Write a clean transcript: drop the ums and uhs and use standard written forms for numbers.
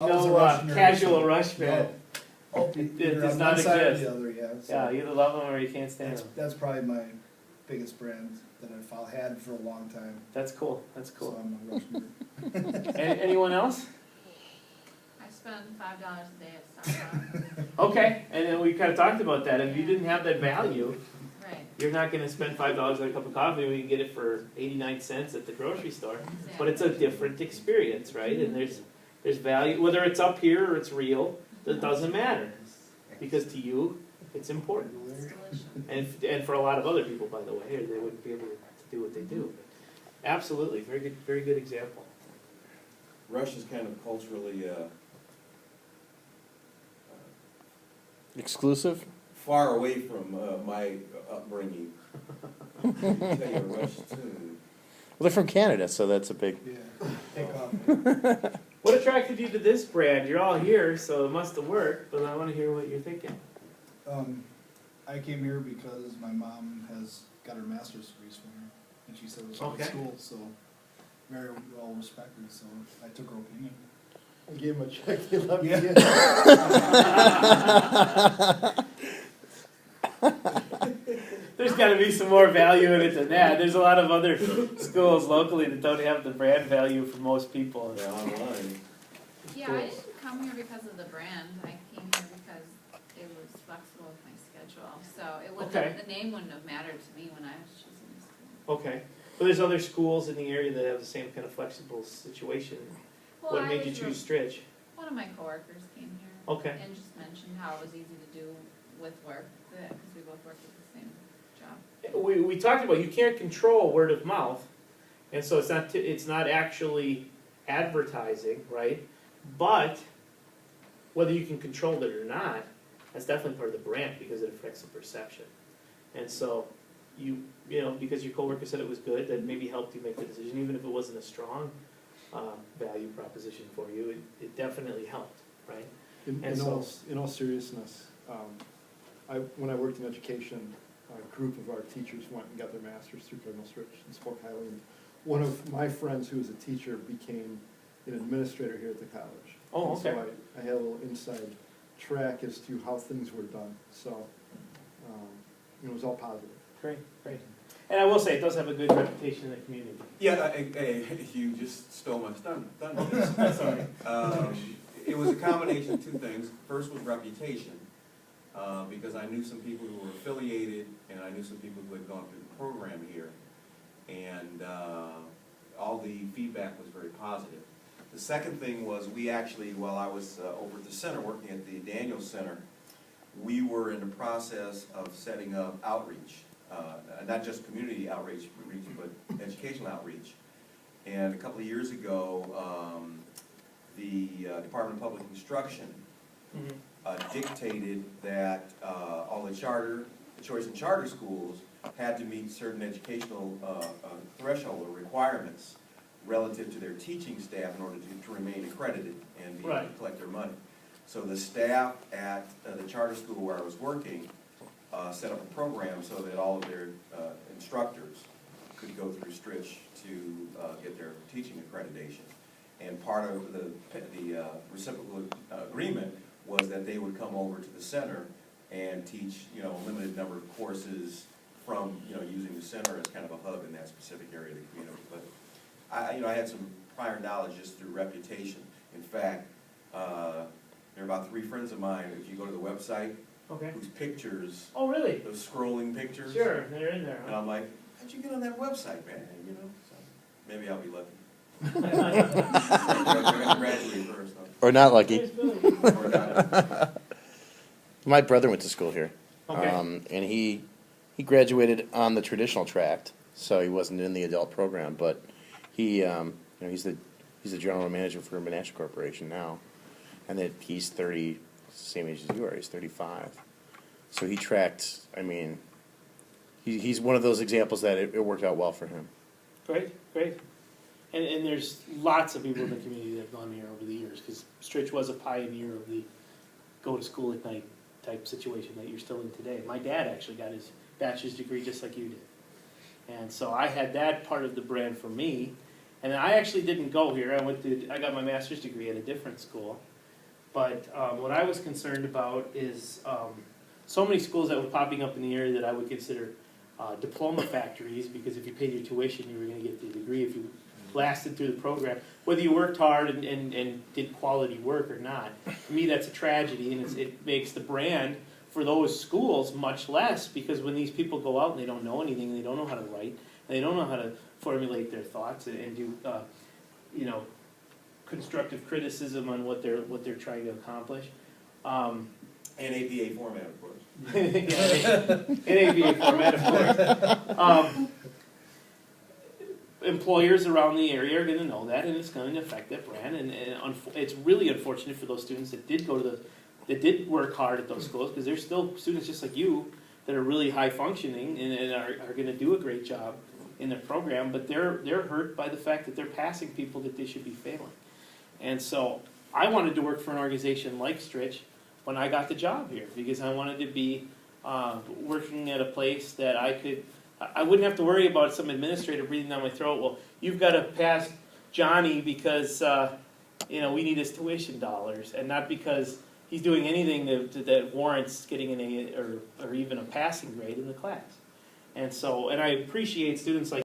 No casual rush fan. Oh, It either does on not one side or exist. the other, yeah. So Yeah, you either love them or you can't stand that's, them. that's probably my biggest brand that I've had for a long time. That's cool. That's So cool. I'm a Rush nerd. Anyone else? I spend $5 a day at Starbucks. Okay, and then we kind of talked about that. If you didn't have that value, Right. you're not going to spend $5 on a cup of coffee when you can get it for 89 cents at the grocery store. Exactly. But it's a different experience, right? And there's value, whether it's up here or it's real, it doesn't matter. Because to you, it's important. It's delicious. And for a lot of other people, by the way, they wouldn't be able to do what they do. Absolutely, very good example. Rush is kind of culturally Exclusive? far away from my upbringing. I tell you, Rush too. Well, they're from Canada, so that's a big... Yeah, take off. What attracted you to this brand? You're all here, so it must have worked, but I want to hear what you're thinking. I came here because my mom has got her master's degrees from here, and she said it was a Okay. good school, so very well respected, so I took her opinion. I gave him a check, they loved Yeah. There's got to be some more value in it than that. There's a lot of other schools locally that don't have the brand value for most people. They're online. Yeah, I didn't come here because of the brand. I came here because it was flexible with my schedule. So it wouldn't Okay. the name wouldn't have mattered to me when I was choosing this school. Okay. But there's other schools in the area that have the same kind of flexible situation. Well, What I made you was choose Stritch? One of my coworkers came here Okay. and just mentioned how it was easy to do with work, because we both worked at the same job. We talked about you can't control word of mouth, and so it's not actually advertising, right? But whether you can control it or not, that's definitely part of the brand because it affects the perception. And so you know because your coworker said it was good, that maybe helped you make the decision, even if it wasn't a strong value proposition for you. It definitely helped, right? In all seriousness, when I worked in education, a group of our teachers went and got their masters through Cardinal Stritch and spoke highly. And one of my friends who was a teacher became an administrator here at the college. Oh, And okay. So I had a little inside track as to how things were done. So it was all positive. Great. And I will say, it does have a good reputation in the community. Yeah, you just stole my thunder. Sorry. It was a combination of two things. First was reputation, because I knew some people who were affiliated, and I knew some people who had gone through the program here, and all the feedback was very positive. The second thing was we actually, while I was over at the center, working at the Daniels Center, we were in the process of setting up outreach. Not just community outreach, but educational outreach. And a couple of years ago, the Department of Public Instruction dictated that all the choice and charter schools had to meet certain educational threshold or requirements relative to their teaching staff in order to remain accredited and be able to collect their money. So the staff at the charter school where I was working set up a program so that all of their instructors could go through Stritch to get their teaching accreditation. And part of the reciprocal agreement was that they would come over to the center and teach, a limited number of courses from, using the center as kind of a hub in that specific area of the community. But I had some prior knowledge just through reputation. In fact, there are about 3 friends of mine, if you go to the website, whose pictures, Oh, really? those scrolling pictures. Sure, they're in there. And I'm like, how'd you get on that website, man? So maybe I'll be lucky. Huh? They're going to graduate first. Or not lucky. Or not. My brother went to school here. Okay. And he graduated on the traditional track, so he wasn't in the adult program, but he, he's the general manager for Monash Corporation now. And that he's 30, same age as you are, he's 35. So he tracked, he's one of those examples that it worked out well for him. Great. And there's lots of people in the community that have gone here over the years, because Stritch was a pioneer of the go-to-school at night type situation that you're still in today. My dad actually got his bachelor's degree just like you did. And so I had that part of the brand for me. And I actually didn't go here. I got my master's degree at a different school. But what I was concerned about is so many schools that were popping up in the area that I would consider diploma factories, because if you paid your tuition, you were going to get the degree if you lasted through the program, whether you worked hard and did quality work or not. To me, that's a tragedy, and it makes the brand for those schools much less, because when these people go out and they don't know anything, they don't know how to write, and they don't know how to formulate their thoughts and do, constructive criticism on what they're trying to accomplish. And APA format, of course. In APA format, of course. Employers around the area are going to know that, and it's going to affect that brand. And it's really unfortunate for those students that did work hard at those schools, because there's still students just like you that are really high functioning and are going to do a great job in their program, but they're hurt by the fact that they're passing people that they should be failing. And so I wanted to work for an organization like Stritch when I got the job here, because I wanted to be working at a place that I wouldn't have to worry about some administrator breathing down my throat. Well, you've got to pass Johnny because we need his tuition dollars, and not because he's doing anything that warrants getting an A or even a passing grade in the class. And I appreciate students like